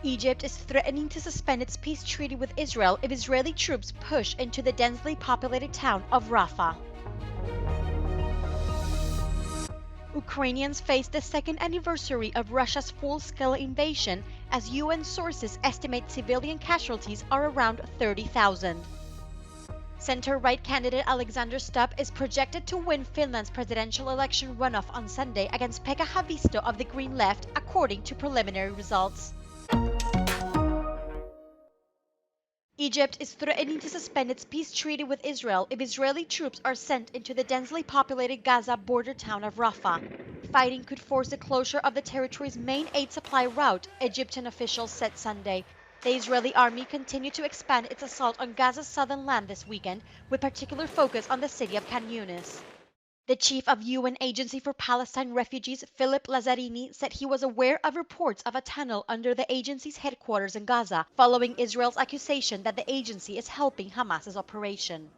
Egypt is threatening to suspend its peace treaty with Israel if Israeli troops push into the densely populated town of Rafah. Ukrainians face the second anniversary of Russia's full-scale invasion as UN sources estimate civilian casualties are around 30,000. Center-right candidate Alexander Stubb is projected to win Finland's presidential election runoff on Sunday against Pekka Haavisto of the Green Left, according to preliminary results. Egypt is threatening to suspend its peace treaty with Israel if Israeli troops are sent into the densely populated Gaza border town of Rafah. Fighting could force the closure of the territory's main aid supply route, Egyptian officials said Sunday. The Israeli army continued to expand its assault on Gaza's southern land this weekend, with particular focus on the city of Khan Yunis. The chief of UN Agency for Palestine Refugees, Philip Lazzarini, said he was aware of reports of a tunnel under the agency's headquarters in Gaza, following Israel's accusation that the agency is helping Hamas's operation.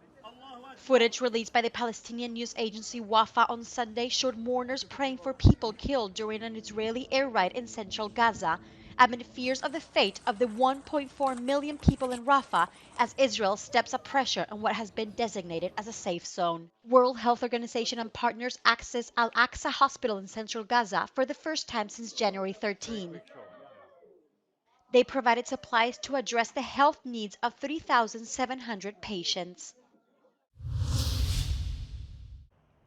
Footage released by the Palestinian news agency Wafa on Sunday showed mourners praying for people killed during an Israeli air raid in central Gaza, amid fears of the fate of the 1.4 million people in Rafah as Israel steps up pressure on what has been designated as a safe zone. World Health Organization and partners access Al-Aqsa Hospital in central Gaza for the first time since January 13. They provided supplies to address the health needs of 3,700 patients.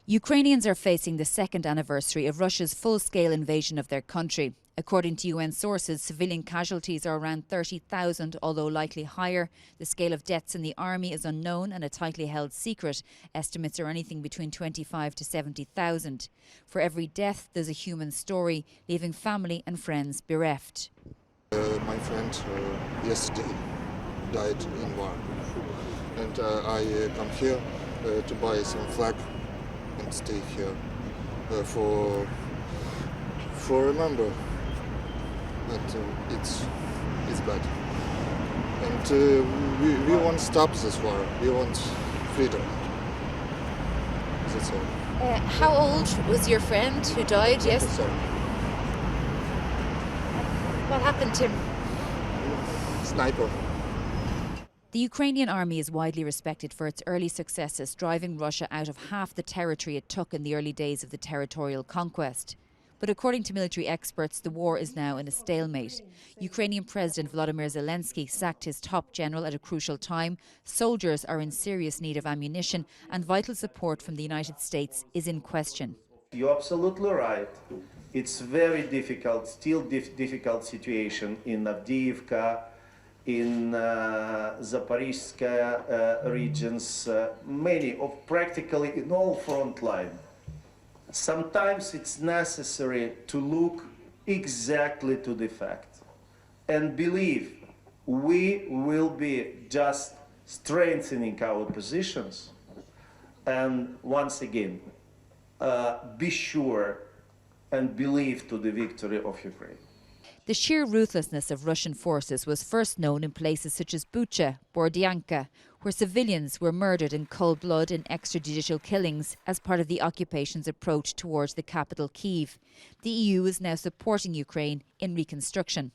Ukrainians are facing the second anniversary of Russia's full-scale invasion of their country. According to UN sources, civilian casualties are around 30,000, although likely higher. The scale of deaths in the army is unknown and a tightly held secret. Estimates are anything between 25 to 70,000. For every death, there's a human story, leaving family and friends bereft. My friend yesterday died in war, and I come here to buy some flag and stay here for remember that it's bad, and we want to stop this war. We want freedom. That's all. How old was your friend who died? Yes. What happened to him? Sniper. The Ukrainian army is widely respected for its early successes, driving Russia out of half the territory it took in the early days of the territorial conquest. But according to military experts, the war is now in a stalemate. Ukrainian President Volodymyr Zelensky sacked his top general at a crucial time. Soldiers are in serious need of ammunition, and vital support from the United States is in question. You're absolutely right. It's very difficult, still difficult situation in Avdiivka, in Zaporizhzhia regions, many of practically in all front line. Sometimes it's necessary to look exactly to the fact and believe we will be just strengthening our positions, and once again be sure and believe to the victory of Ukraine. The sheer ruthlessness of Russian forces was first known in places such as Bucha, Bordianka, where civilians were murdered in cold blood in extrajudicial killings as part of the occupation's approach towards the capital Kyiv. The EU is now supporting Ukraine in reconstruction.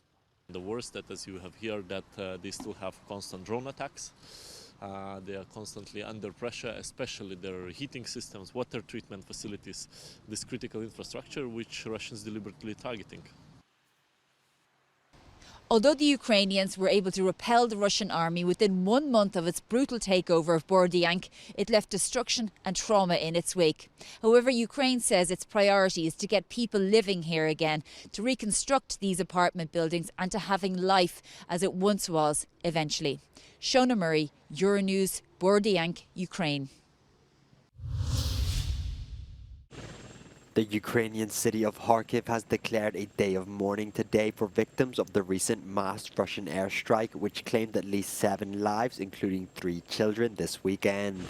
The worst that, as you have heard, that they still have constant drone attacks. They are constantly under pressure, especially their heating systems, water treatment facilities, this critical infrastructure which Russians deliberately targeting. Although the Ukrainians were able to repel the Russian army within 1 month of its brutal takeover of Bordianka, it left destruction and trauma in its wake. However, Ukraine says its priority is to get people living here again, to reconstruct these apartment buildings and to having life as it once was eventually. Shona Murray, Euronews, Bordianka, Ukraine. The Ukrainian city of Kharkiv has declared a day of mourning today for victims of the recent mass Russian airstrike, which claimed at least 7 lives, including 3 children, this weekend.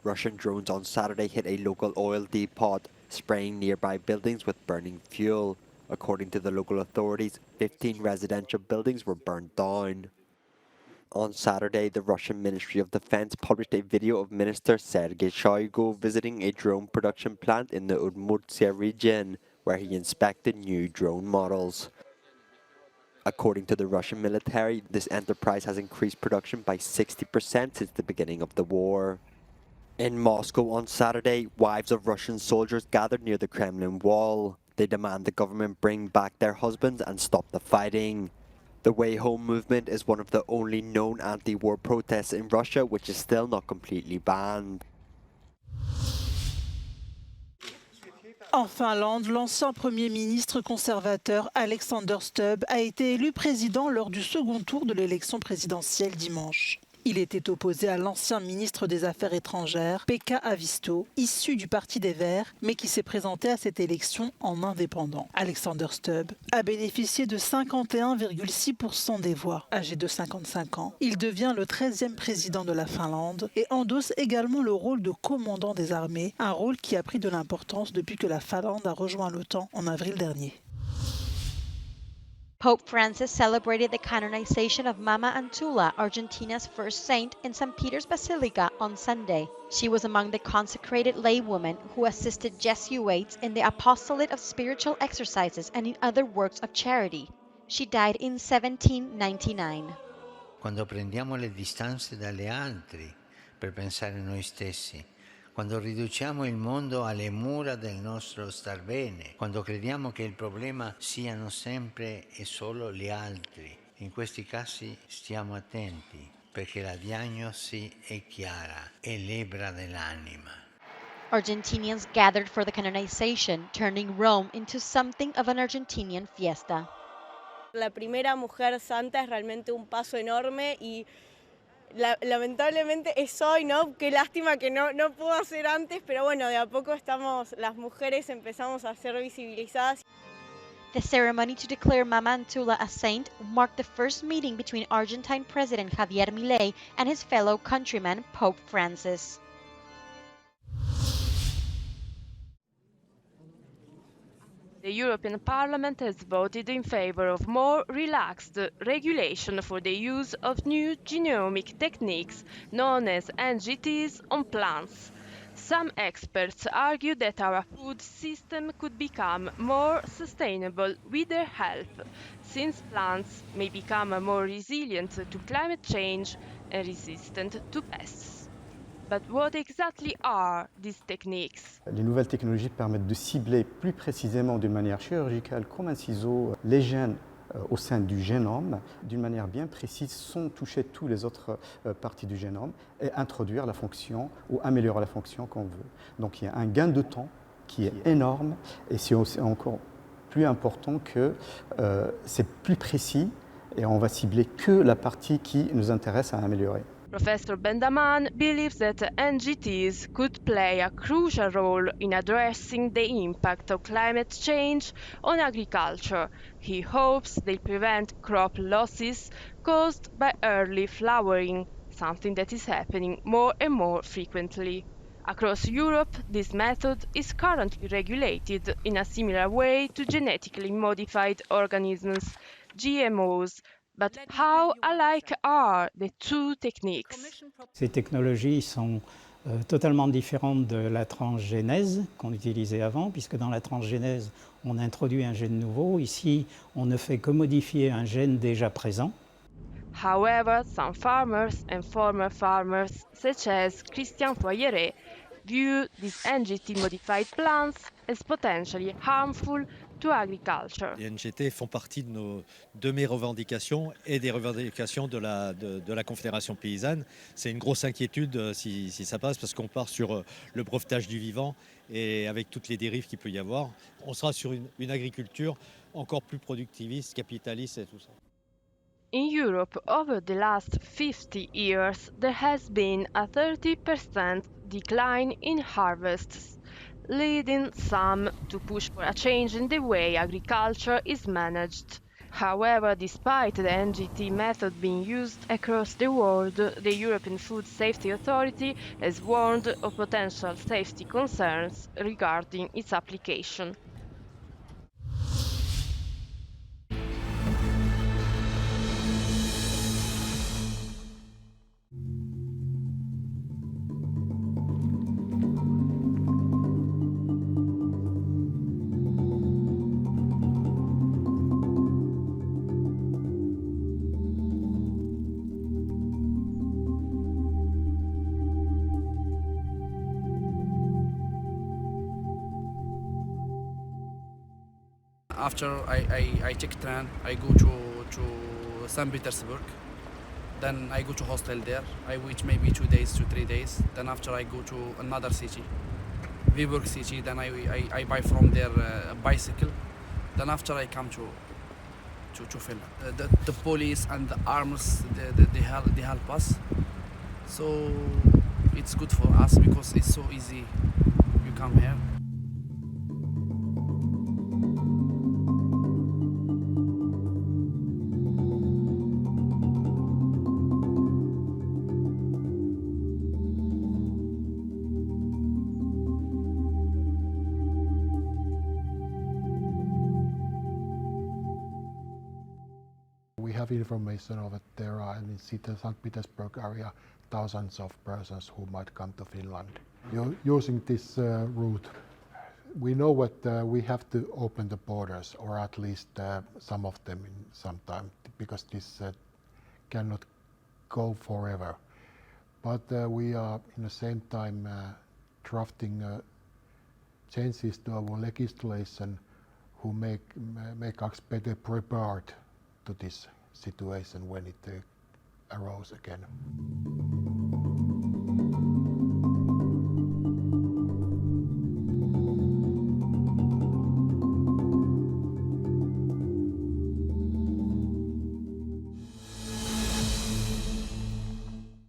Russian drones on Saturday hit a local oil depot, spraying nearby buildings with burning fuel. According to the local authorities, 15 residential buildings were burned down. On Saturday, the Russian Ministry of Defense published a video of Minister Sergei Shoigu visiting a drone production plant in the Udmurtia region, where he inspected new drone models. According to the Russian military, this enterprise has increased production by 60% since the beginning of the war. In Moscow on Saturday, wives of Russian soldiers gathered near the Kremlin wall. They demand the government bring back their husbands and stop the fighting. The Way Home movement is one of the only known anti-war protests in Russia which is still not completely banned. En Finlande, l'ancien Premier ministre conservateur Alexander Stubb a été élu président lors du second tour de l'élection présidentielle dimanche. Il était opposé à l'ancien ministre des Affaires étrangères, Pekka Haavisto, issu du Parti des Verts, mais qui s'est présenté à cette élection en indépendant. Alexander Stubb a bénéficié de 51,6% des voix. Âgé de 55 ans, il devient le 13e président de la Finlande et endosse également le rôle de commandant des armées, un rôle qui a pris de l'importance depuis que la Finlande a rejoint l'OTAN en avril dernier. Pope Francis celebrated the canonization of Mama Antula, Argentina's first saint, in St. Peter's Basilica on Sunday. She was among the consecrated laywomen who assisted Jesuits in the apostolate of spiritual exercises and in other works of charity. She died in 1799. Quando prendiamo le distanze dalle altri per pensare a noi stessi, quando riduciamo il mondo alle mura del nostro star bene, quando crediamo che il problema siano sempre e solo gli altri. In questi casi stiamo attenti, perché la diagnosi è chiara, è lebbra dell'anima. Argentinians gathered for the canonization, turning Rome into something of an Argentinian fiesta. La primera mujer santa es realmente un paso enorme y lamentablemente es hoy, ¿no? Qué lástima que no pudo ser antes, pero bueno, de a poco las mujeres empezamos a ser visibilizadas. The ceremony to declare Mama Antula a saint marked the first meeting between Argentine President Javier Milei and his fellow countryman Pope Francis. The European Parliament has voted in favor of more relaxed regulation for the use of new genomic techniques known as NGTs on plants. Some experts argue that our food system could become more sustainable with their help, since plants may become more resilient to climate change and resistant to pests. But what exactly are these techniques? Les nouvelles technologies permettent de cibler plus précisément d'une manière chirurgicale comme un ciseau les gènes au sein du génome d'une manière bien précise sans toucher toutes les autres parties du génome et introduire la fonction ou améliorer la fonction qu'on veut. Donc il y a un gain de temps qui est énorme et c'est encore plus important que c'est plus précis et on va cibler que la partie qui nous intéresse à améliorer. Professor Bendaman believes that NGTs could play a crucial role in addressing the impact of climate change on agriculture. He hopes they prevent crop losses caused by early flowering, something that is happening more and more frequently. Across Europe, this method is currently regulated in a similar way to genetically modified organisms, GMOs. But how alike are the two techniques? Ces technologies sont totalement différentes de la transgénèse qu'on utilisait avant, puisque dans la transgénèse, on introduit un gène nouveau. Ici, on ne fait que modifier un gène déjà présent. However, some farmers and former farmers, such as Christian Foyeret, view these NGT-modified plants as potentially harmful to agriculture. Les NGT font partie de mes revendications et des revendications de la Confédération paysanne. C'est une grosse inquiétude si ça passe parce qu'on part sur le brevetage du vivant et avec toutes les dérives qu'il peut y avoir, on sera sur une agriculture encore plus productiviste, capitaliste et tout ça. In Europe, over the last 50 years, there has been a 30% decline in harvests, leading some to push for a change in the way agriculture is managed. However, despite the NGT method being used across the world, the European Food Safety Authority has warned of potential safety concerns regarding its application. after I take train, I go to St. Petersburg. Then I go to hostel there. I wait maybe 2 days to 3 days. Then after I go to another city, Viborg city. Then I buy from there a bicycle. Then after I come to Finland. The police and the arms they help us. So it's good for us because it's so easy. You come here. We have information of that there are in St. Petersburg area thousands of persons who might come to Finland. Using this route, we know that we have to open the borders, or at least some of them in some time, because this cannot go forever. But we are in the same time drafting changes to our legislation who make us better prepared to this situation when it arose again.